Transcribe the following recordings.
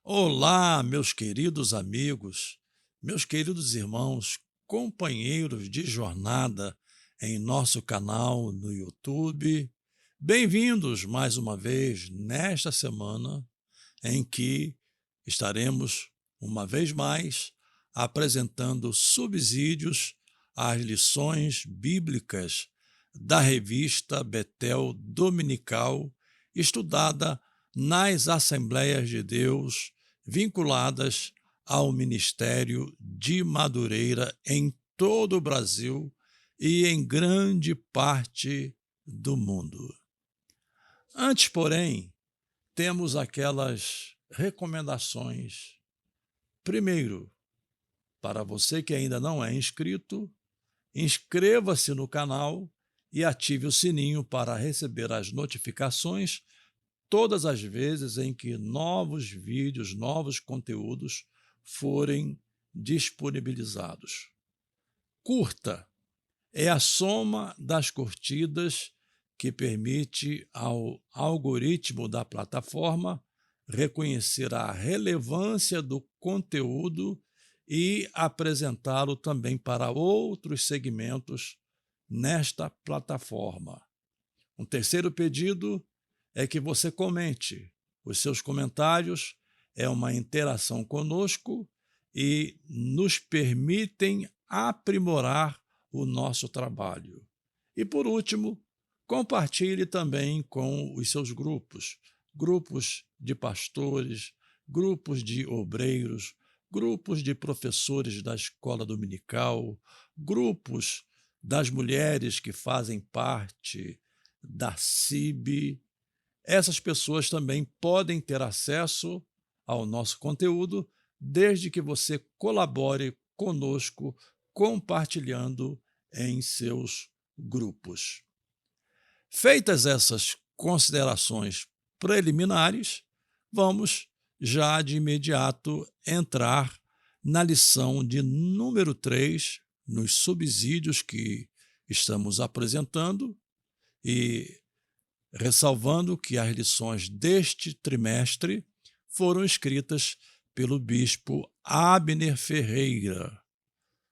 Olá, meus queridos amigos, meus queridos irmãos, companheiros de jornada em nosso canal no YouTube. Bem-vindos mais uma vez nesta semana em que estaremos, uma vez mais, apresentando subsídios às lições bíblicas da revista Betel Dominical, estudada nas Assembleias de Deus vinculadas ao Ministério de Madureira em todo o Brasil e em grande parte do mundo. Antes, porém, temos aquelas recomendações. Primeiro, para você que ainda não é inscrito, inscreva-se no canal e ative o sininho para receber as notificações todas as vezes em que novos vídeos, novos conteúdos forem disponibilizados. Curta é a soma das curtidas que permite ao algoritmo da plataforma reconhecer a relevância do conteúdo e apresentá-lo também para outros segmentos nesta plataforma. Um terceiro pedido é que você comente. Os seus comentários é uma interação conosco e nos permitem aprimorar o nosso trabalho. E, por último, compartilhe também com os seus grupos de pastores, grupos de obreiros, grupos de professores da escola dominical, grupos das mulheres que fazem parte da CIB. Essas pessoas também podem ter acesso ao nosso conteúdo, desde que você colabore conosco, compartilhando em seus grupos. Feitas essas considerações preliminares, vamos já de imediato entrar na lição de número 3, nos subsídios que estamos apresentando, e ressalvando que as lições deste trimestre foram escritas pelo bispo Abner Ferreira.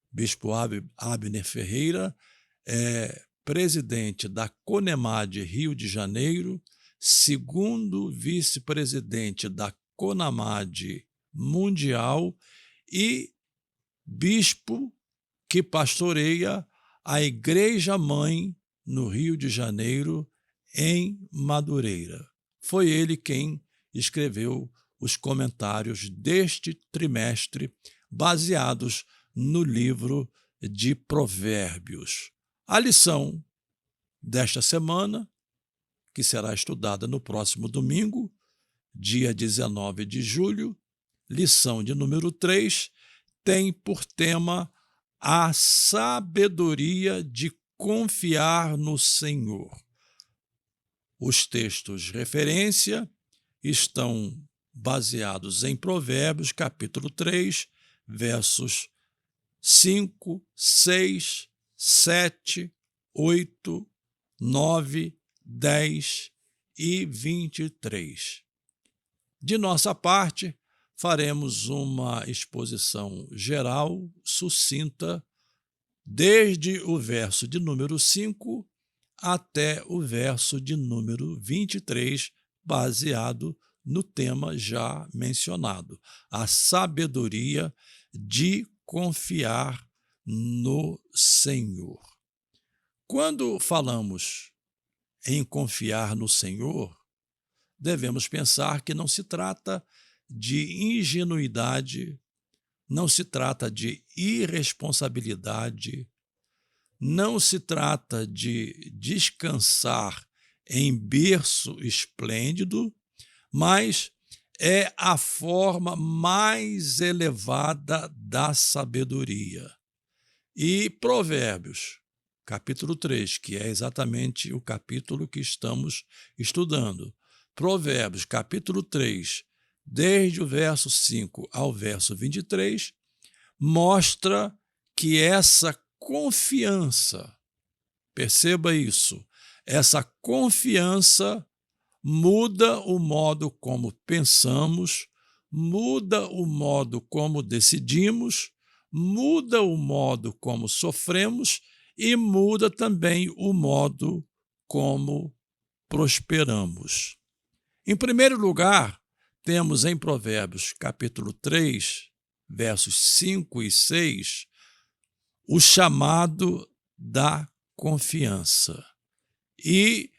Bispo Abner Ferreira é presidente da CONEMAD Rio de Janeiro, segundo vice-presidente da CONAMAD Mundial e bispo que pastoreia a Igreja Mãe no Rio de Janeiro, em Madureira. Foi ele quem escreveu os comentários deste trimestre, baseados no livro de Provérbios. A lição desta semana, que será estudada no próximo domingo, dia 19 de julho, lição de número 3, tem por tema a sabedoria de confiar no Senhor. Os textos referência estão baseados em Provérbios, capítulo 3, versos 5, 6, 7, 8, 9, 10 e 23. De nossa parte, faremos uma exposição geral, sucinta, desde o verso de número 5 até o verso de número 23, baseado no tema já mencionado, a sabedoria de confiar no Senhor. Quando falamos em confiar no Senhor, devemos pensar que não se trata de ingenuidade, não se trata de irresponsabilidade, não se trata de descansar em berço esplêndido, mas é a forma mais elevada da sabedoria. E Provérbios, capítulo 3, que é exatamente o capítulo que estamos estudando. Provérbios, capítulo 3, desde o verso 5 ao verso 23, mostra que essa confiança, perceba isso, essa confiança muda o modo como pensamos, muda o modo como decidimos, muda o modo como sofremos e muda também o modo como prosperamos. Em primeiro lugar, temos em Provérbios capítulo 3, versos 5 e 6, o chamado da confiança. E,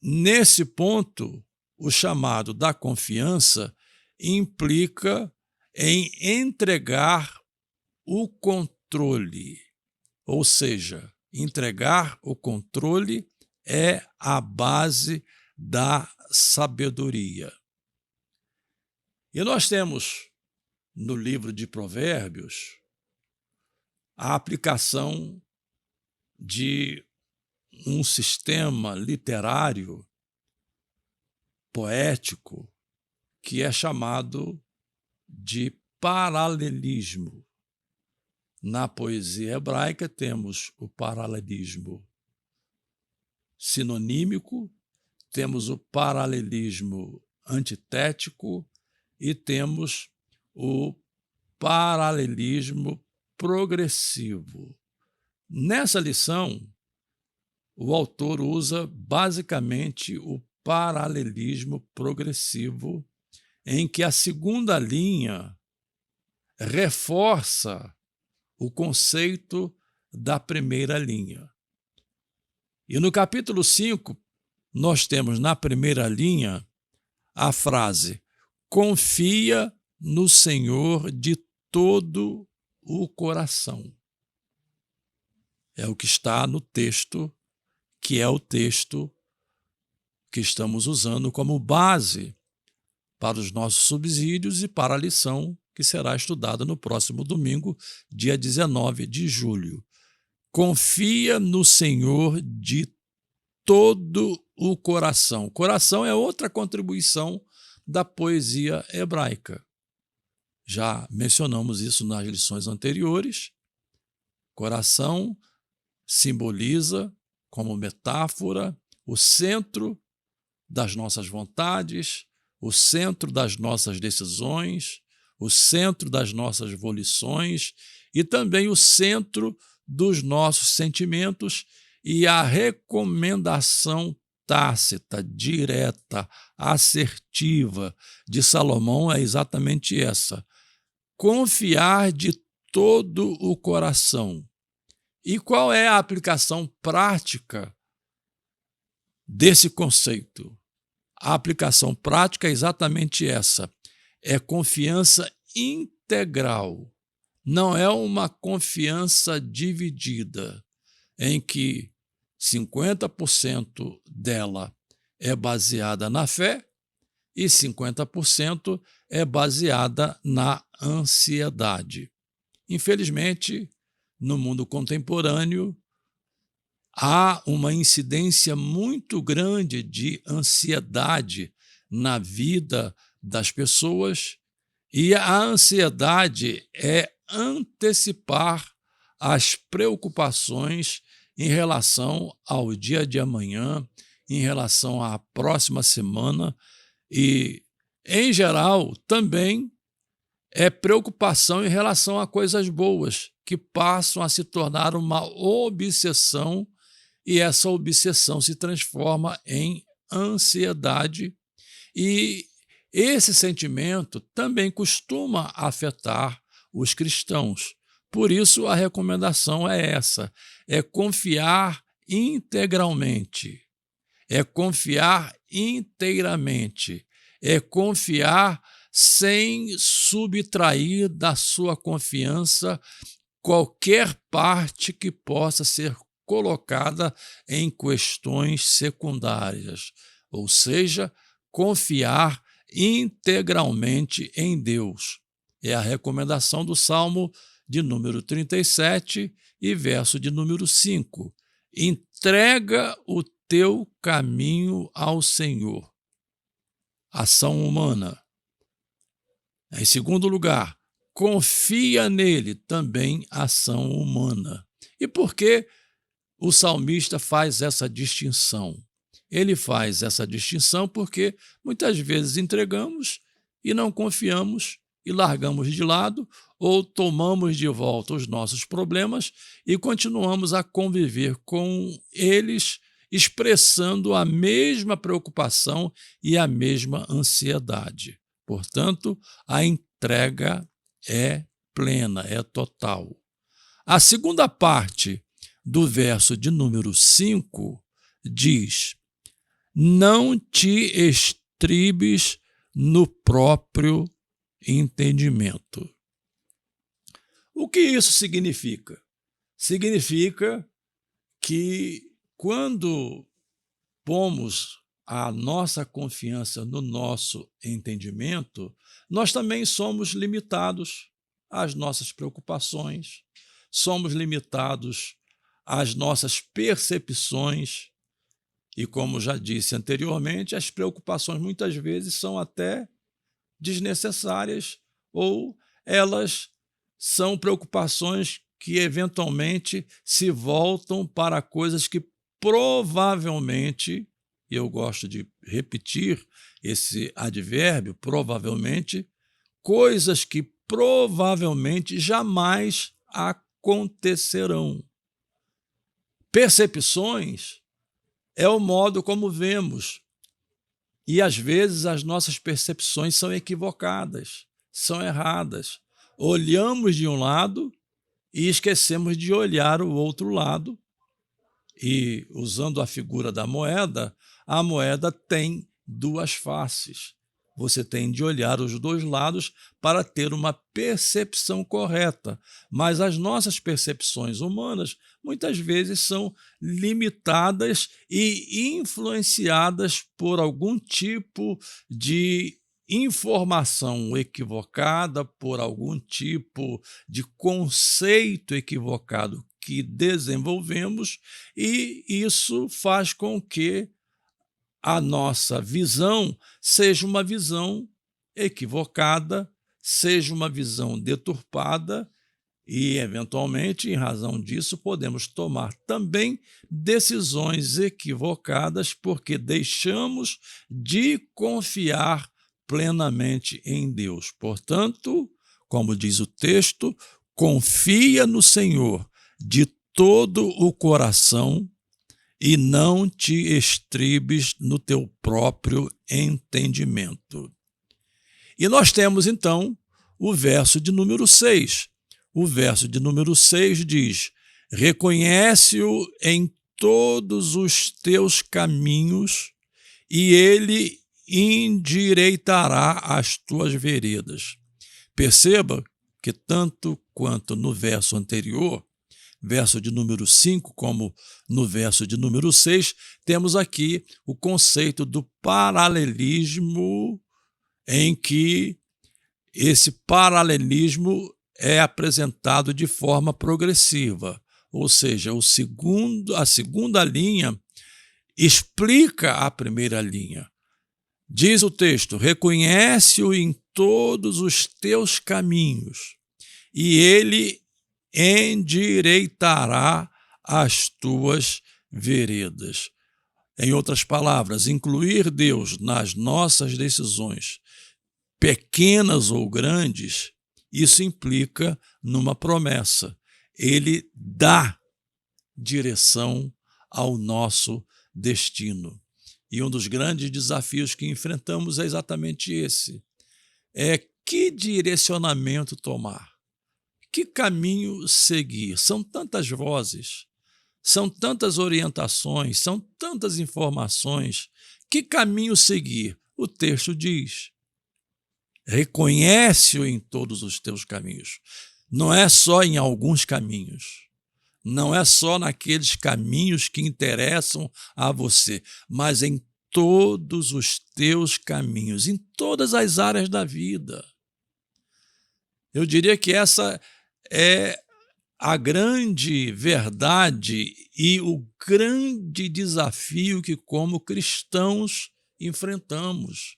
nesse ponto, o chamado da confiança implica em entregar o controle, ou seja, entregar o controle é a base da sabedoria. E nós temos no livro de Provérbios a aplicação de um sistema literário poético que é chamado de paralelismo. Na poesia hebraica temos o paralelismo sinonímico, temos o paralelismo antitético e temos o paralelismo progressivo. Nessa lição, o autor usa basicamente o paralelismo progressivo, em que a segunda linha reforça o conceito da primeira linha. E no capítulo 5, nós temos na primeira linha a frase: confia no Senhor de todo o coração. É o que está no texto, que é o texto que estamos usando como base para os nossos subsídios e para a lição que será estudada no próximo domingo, dia 19 de julho. Confia no Senhor de todo o coração. Coração é outra contribuição da poesia hebraica. Já mencionamos isso nas lições anteriores. Coração simboliza, como metáfora, o centro das nossas vontades, o centro das nossas decisões, o centro das nossas volições e também o centro dos nossos sentimentos, e a recomendação tácita, direta, assertiva de Salomão é exatamente essa: confiar de todo o coração. E qual é a aplicação prática desse conceito? A aplicação prática é exatamente essa: é confiança integral. Não é uma confiança dividida, em que 50% dela é baseada na fé e 50% é baseada na ansiedade. Infelizmente, no mundo contemporâneo, há uma incidência muito grande de ansiedade na vida das pessoas, e a ansiedade é antecipar as preocupações em relação ao dia de amanhã, em relação à próxima semana e, em geral, também é preocupação em relação a coisas boas, que passam a se tornar uma obsessão, e essa obsessão se transforma em ansiedade, e esse sentimento também costuma afetar os cristãos. Por isso, a recomendação é essa: é confiar integralmente, é confiar inteiramente, é confiar sem subtrair da sua confiança qualquer parte que possa ser colocada em questões secundárias, ou seja, confiar integralmente em Deus. É a recomendação do Salmo de número 37 e verso de número 5. Entrega o teu caminho ao Senhor. Ação humana. Em segundo lugar, confia nele, também ação humana. E por que o salmista faz essa distinção? Ele faz essa distinção porque muitas vezes entregamos e não confiamos e largamos de lado ou tomamos de volta os nossos problemas e continuamos a conviver com eles, expressando a mesma preocupação e a mesma ansiedade. Portanto, a entrega é plena, é total. A segunda parte do verso de número 5 diz: não te estribes no próprio entendimento. O que isso significa? Significa que quando pomos a nossa confiança no nosso entendimento, nós também somos limitados às nossas preocupações, somos limitados às nossas percepções e, como já disse anteriormente, as preocupações muitas vezes são até desnecessárias ou elas são preocupações que eventualmente se voltam para coisas que provavelmente, e eu gosto de repetir esse advérbio, provavelmente, coisas que provavelmente jamais acontecerão. Percepções é o modo como vemos, e às vezes as nossas percepções são equivocadas, são erradas. Olhamos de um lado e esquecemos de olhar o outro lado. E, usando a figura da moeda, a moeda tem duas faces. Você tem de olhar os dois lados para ter uma percepção correta. Mas as nossas percepções humanas muitas vezes são limitadas e influenciadas por algum tipo de informação equivocada, por algum tipo de conceito equivocado que desenvolvemos, e isso faz com que a nossa visão seja uma visão equivocada, seja uma visão deturpada e, eventualmente, em razão disso, podemos tomar também decisões equivocadas porque deixamos de confiar plenamente em Deus. Portanto, como diz o texto, confia no Senhor de todo o coração e não te estribes no teu próprio entendimento. E nós temos, então, o verso de número 6. O verso de número 6 diz: reconhece-o em todos os teus caminhos e ele endireitará as tuas veredas. Perceba que tanto quanto no verso anterior, verso de número 5, como no verso de número 6, temos aqui o conceito do paralelismo, em que esse paralelismo é apresentado de forma progressiva, ou seja, a segunda linha explica a primeira linha. Diz o texto: reconhece-o em todos os teus caminhos, e ele endireitará as tuas veredas. Em outras palavras, incluir Deus nas nossas decisões, pequenas ou grandes, isso implica numa promessa. Ele dá direção ao nosso destino. E um dos grandes desafios que enfrentamos é exatamente esse. Que direcionamento tomar? Que caminho seguir? São tantas vozes, são tantas orientações, são tantas informações. Que caminho seguir? O texto diz: reconhece-o em todos os teus caminhos. Não é só em alguns caminhos, não é só naqueles caminhos que interessam a você, mas em todos os teus caminhos, em todas as áreas da vida. Eu diria que essa é a grande verdade e o grande desafio que, como cristãos, enfrentamos.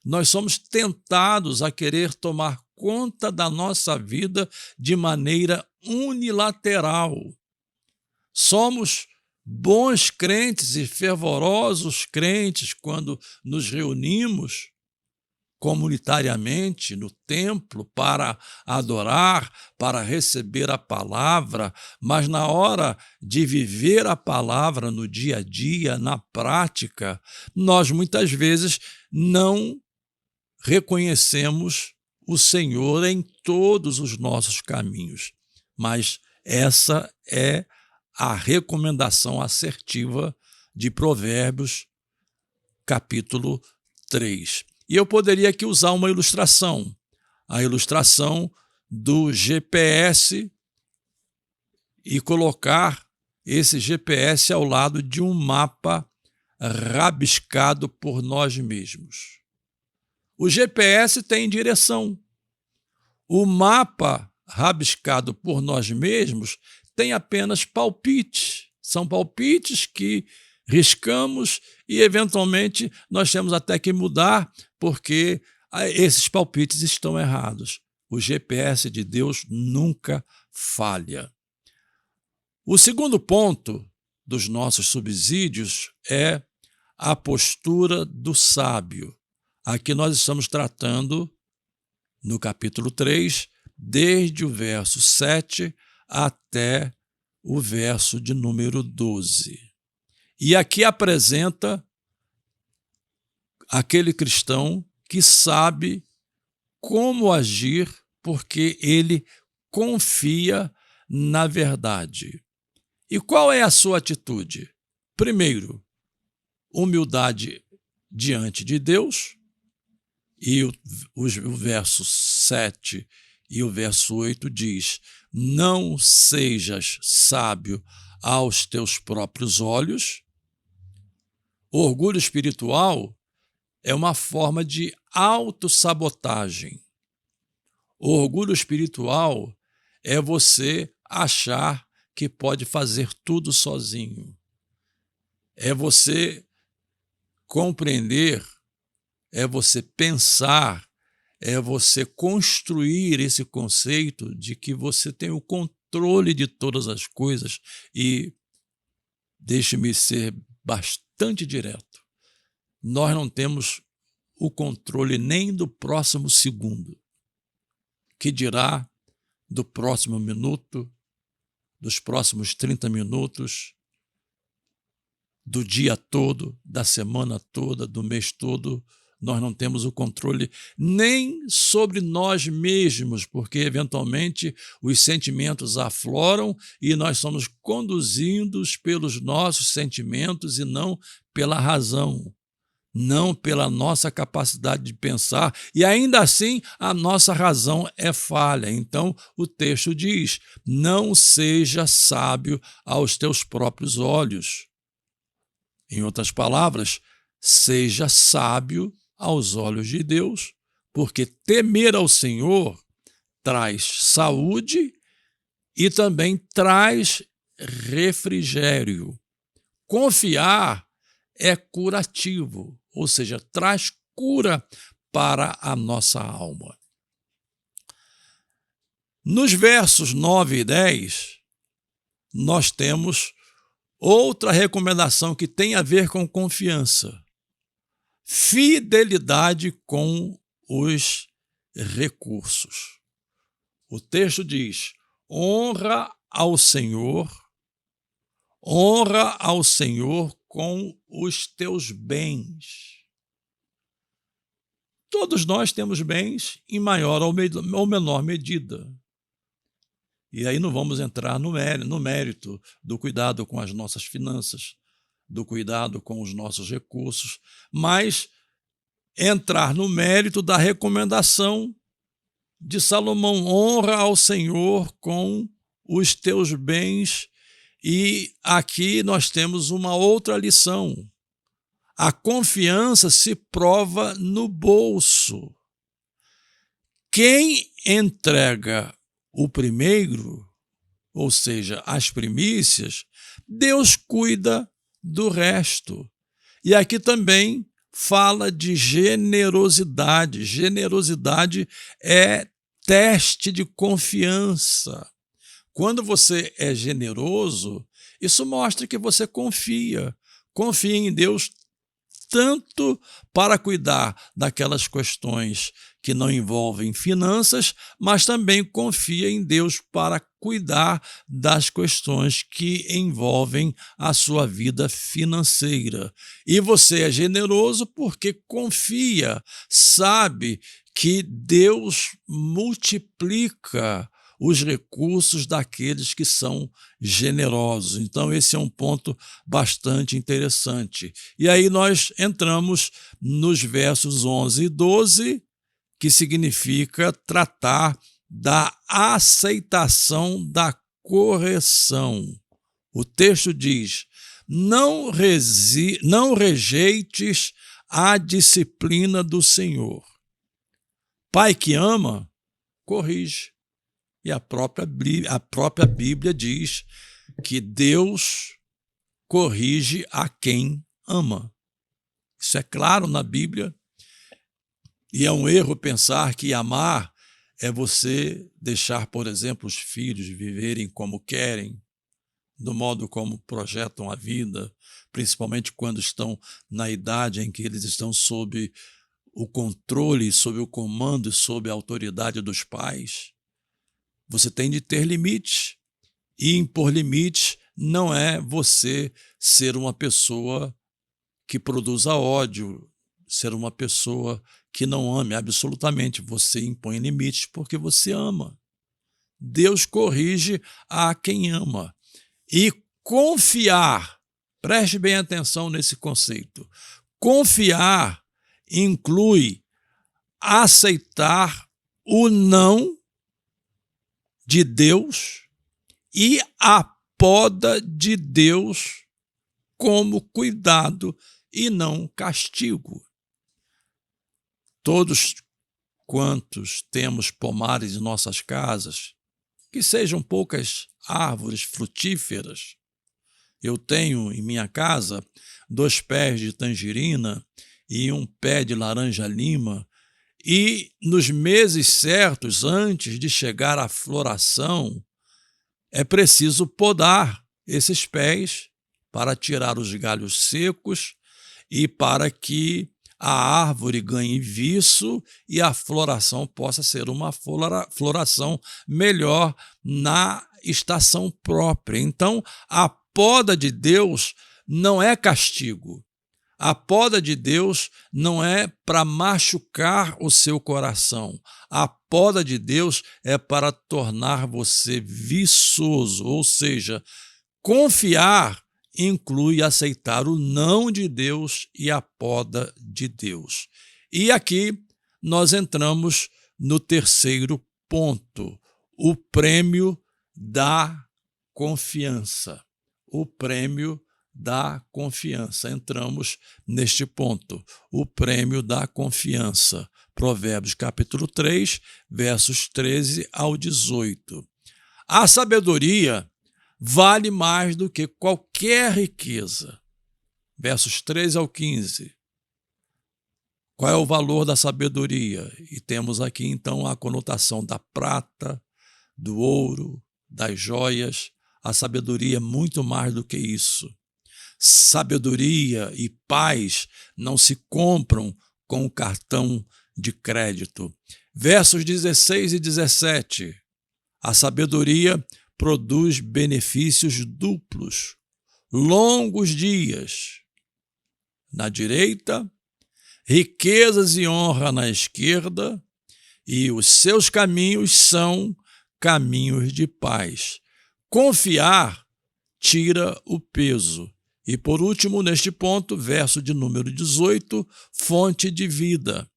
Nós somos tentados a querer tomar conta da nossa vida de maneira unilateral. Somos bons crentes e fervorosos crentes quando nos reunimos, comunitariamente no templo para adorar, para receber a palavra, mas na hora de viver a palavra no dia a dia, na prática, nós muitas vezes não reconhecemos o Senhor em todos os nossos caminhos. Mas essa é a recomendação assertiva de Provérbios, capítulo 3. E eu poderia aqui usar uma ilustração, a ilustração do GPS, e colocar esse GPS ao lado de um mapa rabiscado por nós mesmos. O GPS tem direção. O mapa rabiscado por nós mesmos tem apenas palpites. São palpites que riscamos e, eventualmente, nós temos até que mudar porque esses palpites estão errados. O GPS de Deus nunca falha. O segundo ponto dos nossos subsídios é a postura do sábio. Aqui nós estamos tratando, no capítulo 3, desde o verso 7 até o verso de número 12. E aqui apresenta aquele cristão que sabe como agir porque ele confia na verdade. E qual é a sua atitude? Primeiro, humildade diante de Deus, e o verso 7 e o verso 8 diz: não sejas sábio aos teus próprios olhos. O orgulho espiritual é uma forma de autossabotagem. O orgulho espiritual é você achar que pode fazer tudo sozinho. É você compreender, é você pensar, é você construir esse conceito de que você tem o controle de todas as coisas. E deixe-me ser bastante direto. Nós não temos o controle nem do próximo segundo, que dirá do próximo minuto, dos próximos 30 minutos, do dia todo, da semana toda, do mês todo. Nós não temos o controle nem sobre nós mesmos, porque, eventualmente, os sentimentos afloram e nós somos conduzidos pelos nossos sentimentos e não pela razão, não pela nossa capacidade de pensar, e ainda assim a nossa razão é falha. Então, o texto diz: não seja sábio aos teus próprios olhos. Em outras palavras, seja sábio aos olhos de Deus, porque temer ao Senhor traz saúde e também traz refrigério. Confiar é curativo, ou seja, traz cura para a nossa alma. Nos versos 9 e 10, nós temos outra recomendação que tem a ver com confiança. Fidelidade com os recursos. O texto diz: honra ao Senhor com os teus bens. Todos nós temos bens em maior ou menor medida. E aí não vamos entrar no mérito do cuidado com as nossas finanças, do cuidado com os nossos recursos, mas entrar no mérito da recomendação de Salomão: honra ao Senhor com os teus bens. E aqui nós temos uma outra lição. A confiança se prova no bolso. Quem entrega o primeiro, ou seja, as primícias, Deus cuida do resto. E aqui também fala de generosidade. Generosidade é teste de confiança. Quando você é generoso, isso mostra que você confia. Confia em Deus tanto para cuidar daquelas questões que não envolvem finanças, mas também confia em Deus para cuidar das questões que envolvem a sua vida financeira. E você é generoso porque confia, sabe que Deus multiplica os recursos daqueles que são generosos. Então, esse é um ponto bastante interessante. E aí nós entramos nos versos 11 e 12, que significa tratar da aceitação da correção. O texto diz: não rejeites a disciplina do Senhor. Pai que ama, corrige. E a própria Bíblia diz que Deus corrige a quem ama. Isso é claro na Bíblia. E é um erro pensar que amar é você deixar, por exemplo, os filhos viverem como querem, do modo como projetam a vida, principalmente quando estão na idade em que eles estão sob o controle, sob o comando e sob a autoridade dos pais. Você tem de ter limites, e impor limites não é você ser uma pessoa que produza ódio, ser uma pessoa que não ame absolutamente. Você impõe limites porque você ama. Deus corrige a quem ama. E confiar, preste bem atenção nesse conceito, confiar inclui aceitar o não de Deus e a poda de Deus como cuidado e não castigo. Todos quantos temos pomares em nossas casas, que sejam poucas árvores frutíferas. Eu tenho em minha casa 2 pés de tangerina e 1 pé de laranja-lima, e nos meses certos, antes de chegar à floração, é preciso podar esses pés para tirar os galhos secos e para que a árvore ganhe viço e a floração possa ser uma floração melhor na estação própria. Então, a poda de Deus não é castigo. A poda de Deus não é para machucar o seu coração. A poda de Deus é para tornar você viçoso, ou seja, confiar inclui aceitar o não de Deus e a poda de Deus. E aqui nós entramos no terceiro ponto, o prêmio da confiança. O prêmio da confiança. Entramos neste ponto, o prêmio da confiança. Provérbios capítulo 3, versos 13 ao 18. A sabedoria vale mais do que qualquer riqueza. Versos 13 ao 15. Qual é o valor da sabedoria? E temos aqui, então, a conotação da prata, do ouro, das joias. A sabedoria é muito mais do que isso. Sabedoria e paz não se compram com o cartão de crédito. Versos 16 e 17. A sabedoria produz benefícios duplos, longos dias na direita, riquezas e honra na esquerda, e os seus caminhos são caminhos de paz. Confiar tira o peso. E por último, neste ponto, verso de número 18, fonte de vida.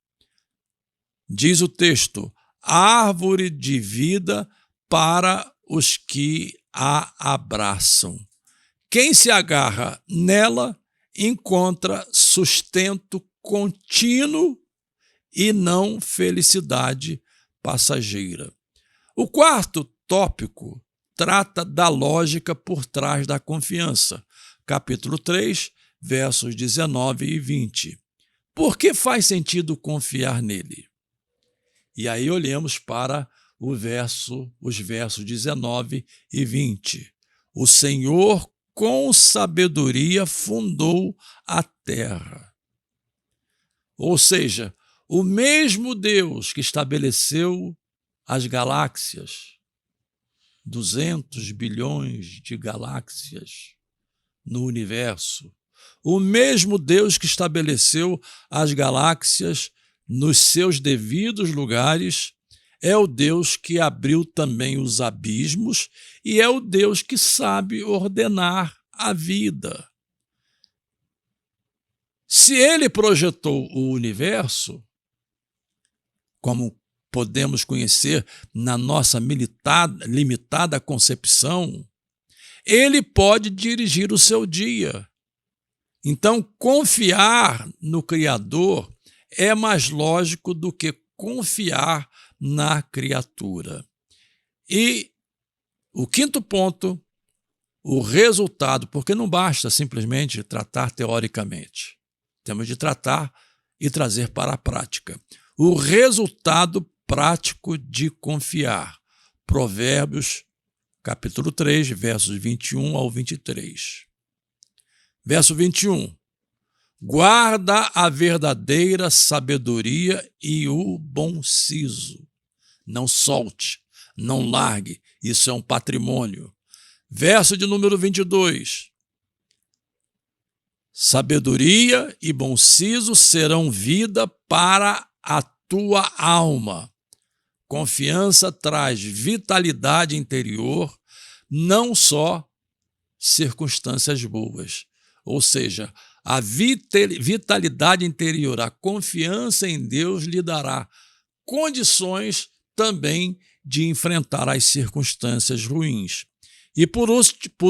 Diz o texto: árvore de vida para os que a abraçam. Quem se agarra nela encontra sustento contínuo e não felicidade passageira. O quarto tópico trata da lógica por trás da confiança. Capítulo 3, versos 19 e 20. Por que faz sentido confiar nele? E aí olhemos para os versos 19 e 20. O Senhor com sabedoria fundou a terra. Ou seja, o mesmo Deus que estabeleceu as galáxias, 200 bilhões de galáxias no universo, o mesmo Deus que estabeleceu as galáxias nos seus devidos lugares, é o Deus que abriu também os abismos e é o Deus que sabe ordenar a vida. Se ele projetou o universo, como podemos conhecer na nossa limitada concepção, ele pode dirigir o seu dia. Então, confiar no Criador é mais lógico do que confiar na criatura. E o quinto ponto, o resultado, porque não basta simplesmente tratar teoricamente. Temos de tratar e trazer para a prática. O resultado prático de confiar. Provérbios, capítulo 3, versos 21 ao 23. Verso 21. Guarda a verdadeira sabedoria e o bom siso. Não solte, não largue, isso é um patrimônio. Verso de número 22. Sabedoria e bom siso serão vida para a tua alma. Confiança traz vitalidade interior, não só circunstâncias boas. Ou seja, a vitalidade interior, a confiança em Deus lhe dará condições também de enfrentar as circunstâncias ruins. E por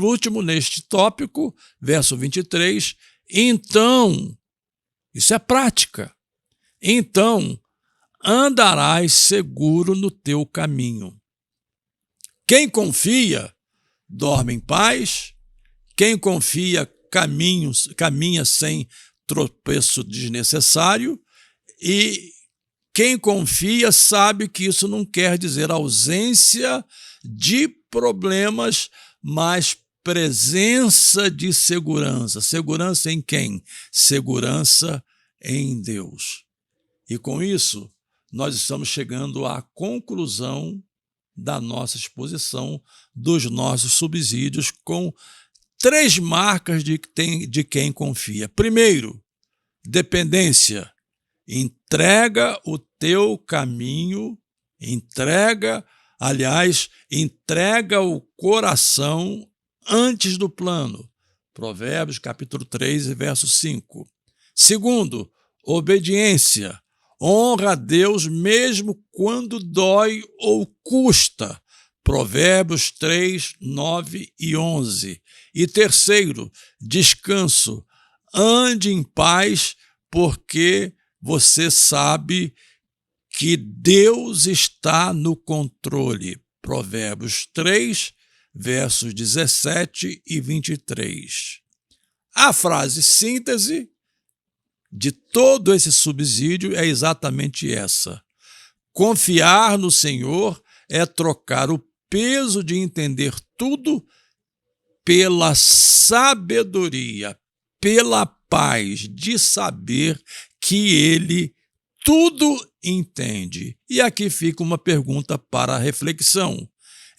último, neste tópico, verso 23, então, isso é prática, então andarás seguro no teu caminho. Quem confia, dorme em paz, quem confia, caminha sem tropeço desnecessário, e quem confia sabe que isso não quer dizer ausência de problemas, mas presença de segurança. Segurança em quem? Segurança em Deus. E com isso, nós estamos chegando à conclusão da nossa exposição, dos nossos subsídios, com 3 marcas de quem confia. Primeiro, dependência. Entrega o teu caminho, entrega o coração antes do plano. Provérbios, capítulo 3, verso 5. Segundo, obediência. Honra a Deus mesmo quando dói ou custa. Provérbios 3, 9 e 11. E terceiro, descanso. Ande em paz, porque você sabe que Deus está no controle. Provérbios 3, versos 17 e 23. A frase síntese de todo esse subsídio é exatamente essa. Confiar no Senhor é trocar o peso de entender tudo pela sabedoria, pela paz de saber que Ele tudo entende. E aqui fica uma pergunta para a reflexão.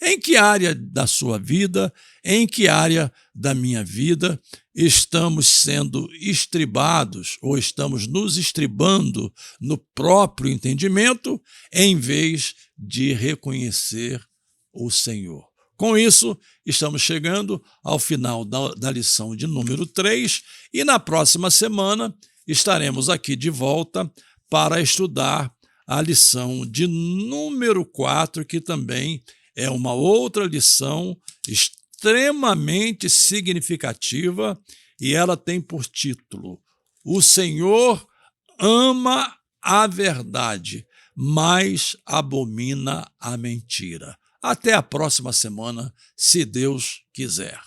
Em que área da sua vida, em que área da minha vida estamos sendo estribados ou estamos nos estribando no próprio entendimento em vez de reconhecer o Senhor? Com isso, estamos chegando ao final da lição de número 3 e na próxima semana estaremos aqui de volta para estudar a lição de número 4, que também é uma outra lição extremamente significativa e ela tem por título: O Senhor ama a verdade, mas abomina a mentira. Até a próxima semana, se Deus quiser.